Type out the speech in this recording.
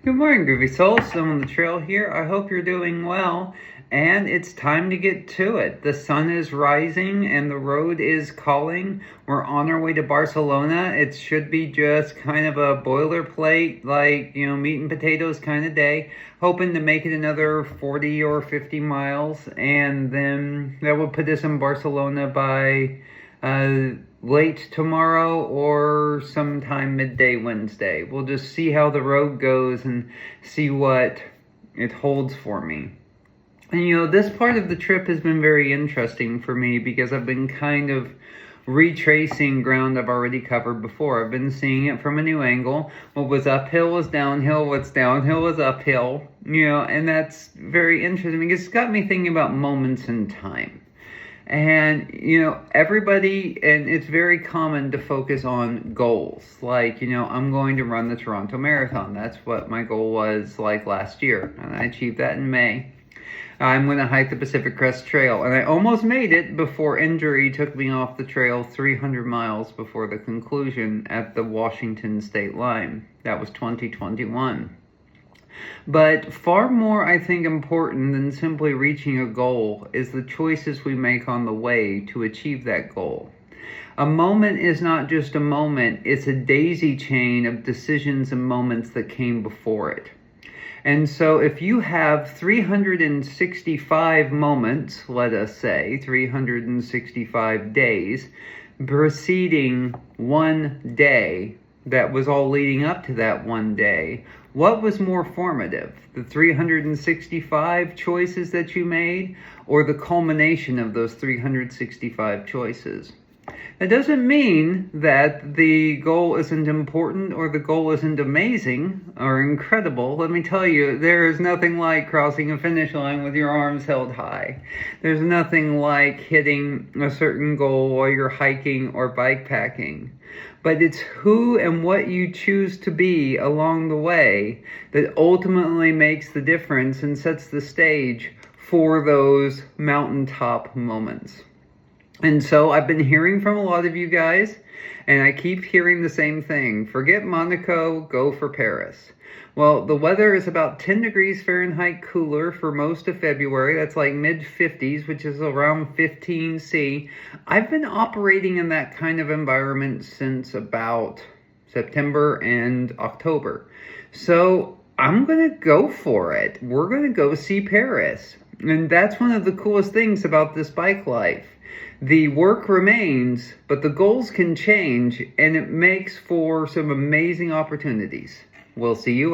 Good morning, Groovy Souls. Still on the trail here. I hope you're doing well. And it's time to get to it. The sun is rising and the road is calling. We're on our way to Barcelona. It should be just kind of a boilerplate, like, meat and potatoes kind of day. Hoping to make it another 40 or 50 miles. And then that will put us in Barcelona by late tomorrow or sometime midday Wednesday. We'll just see how the road goes and see what it holds for me. And this part of the trip has been very interesting for me because I've been kind of retracing ground I've already covered before. I've been seeing it from a new angle. What was uphill was downhill, what's downhill was uphill, and that's very interesting because it's got me thinking about moments in time. And, everybody, and it's very common to focus on goals. Like, I'm going to run the Toronto Marathon. That's what my goal was like last year. And I achieved that in May. I'm going to hike the Pacific Crest Trail. And I almost made it before injury took me off the trail 300 miles before the conclusion at the Washington state line. That was 2021. But far more, I think, important than simply reaching a goal is the choices we make on the way to achieve that goal. A moment is not just a moment, it's a daisy chain of decisions and moments that came before it. And so if you have 365 moments, let us say, 365 days, preceding one day that was all leading up to that one day, what was more formative? The 365 choices that you made, or the culmination of those 365 choices? That doesn't mean that the goal isn't important or the goal isn't amazing or incredible. Let me tell you, there is nothing like crossing a finish line with your arms held high. There's nothing like hitting a certain goal while you're hiking or bikepacking. But it's who and what you choose to be along the way that ultimately makes the difference and sets the stage for those mountaintop moments. And so I've been hearing from a lot of you guys, and I keep hearing the same thing. Forget Monaco, go for Paris. Well, the weather is about 10 degrees Fahrenheit cooler for most of February. That's like mid-50s, which is around 15 C. I've been operating in that kind of environment since about September and October. So I'm going to go for it. We're going to go see Paris. And that's one of the coolest things about this bike life. The work remains, but the goals can change, and it makes for some amazing opportunities. We'll see you